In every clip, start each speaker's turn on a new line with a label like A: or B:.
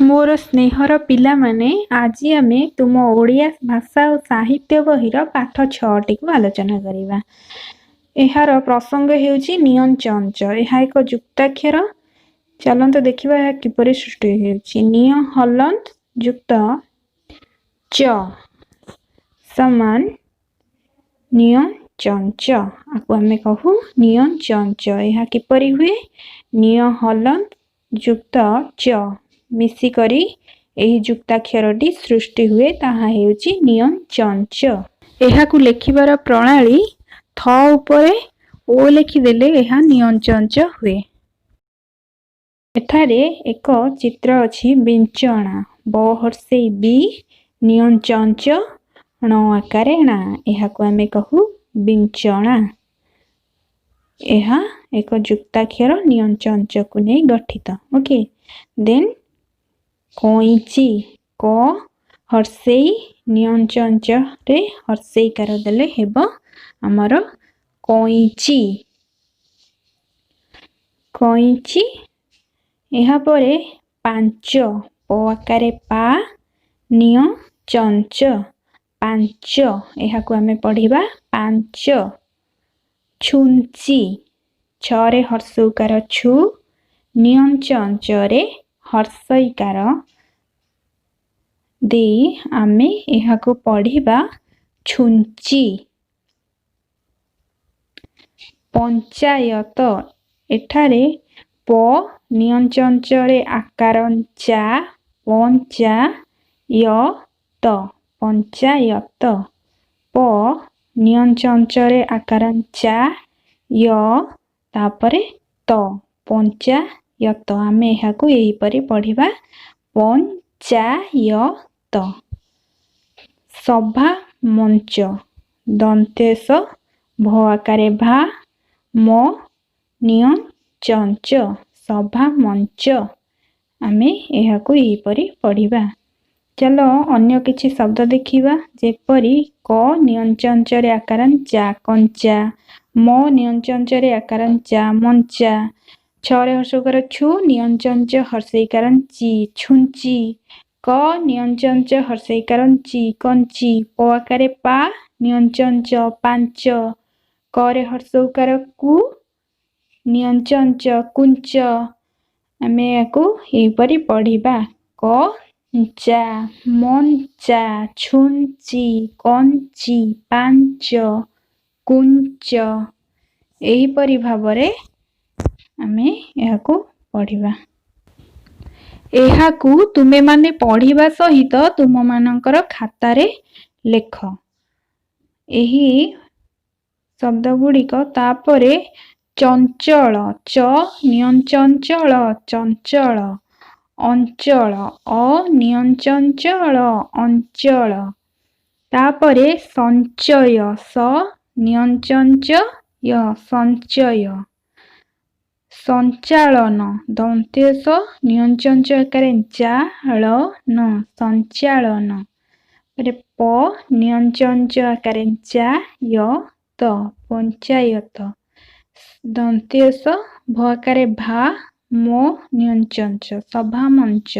A: मोर स्नेहर पिला माने आज आमे तुम ओडिया भाषा और साहित्य बहिर पाठ 6 को आलोचना करिबा। एहार प्रसंग हेउची नियन चंच। एहा एक जुक्ताक्षर। चलंत देखिबा एहा किपरि सृष्टि हेउची। निय हलंत जुक्त च समान निय चंच। आकु आमे कहू नियन चंच। एहा किपरि हुए। निय हलंत जुक्त च मिसी करी एही जुक्ताक्षरटी सृष्टि हुए ताहा हेउची नियन चंच। एहाकु लेखिबार प्रणाली थ उपरे ओ लेखि देले एहा नियन चंच हुए। एठारे एक चित्र अछि बिंचणा ब हर्षेई बी नियन चंच ण आकारे णा। एहाकु आमे कहू बिंचणा। एहा एक जुक्ताक्षर नियन चंच को नै गठित। ओके देन कईची क हर्षेई नियन चंच रे हर्षेई कार देले हेबो हमर कईची। कईची एहा परे पांच प आकारे पा निय चंच पांच। एहाकु आमे पढिबा पांच। छुंची छ रे हर्षउकार छु नियन चंच रे हर्षईकार दे आमे एहाकु पढिबा छुंची। पंचायत एठारे प नियन चंच रे आकारन चा पंचा य त पंचायत। प नियन चंच रे आकारन चा य तापरे त पंचायत। आमे एहाकु एही परि पढिबा पंचायत। सभा मंच दंतेश भ आकारे भा म नियन चंच सभा मंच। आमे एहाकु एही परि पढिबा। चलो अन्य किछि शब्द देखिबा जेपरि क नियन चंच रे आकारन चा कंचा म नियन चंच रे आकारन चा मंचा छ रे हर्षउकार छु नियन चंच हर्षईकारन ची छुंची क नियन चंच हर्षईकारन ची कंची प आकारे पा नियन चंच पांच क रे हर्षउकार कु नियन चंच कुंच। आमे याकु एही परि पढिबा कंचा मंचा छुंची कंची पांच कुंच। एही परि भाबरे आमे याकु पढिबा। एहाकु तुमे माने पढिबा सहित तुम मानकर खाता रे लेख। एही शब्द गुड़िक तापरे चंचल च नियन चंचल चंचल अंचल अ नियन चंचल अंचल तापरे संचय स नियन चंच य संचय संचालन दंतेश नियन चंच आकारे चा ळ न संचालन प नियन चंच आकारे चा य त पंचायत दंतेश भ आकारे भा म नियन चंच सभा मंच।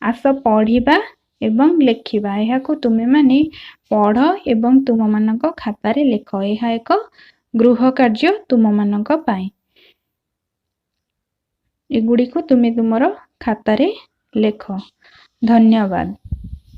A: आस पढिबा एवं लेखिबा। एहाकु तुमे माने पढ एवं तुम मानक खाता रे लेख। एहा एक गृह कार्य तुम मानक पाई। एगुड़ी को तुमे तुमरो खाता रे लेख। धन्यवाद।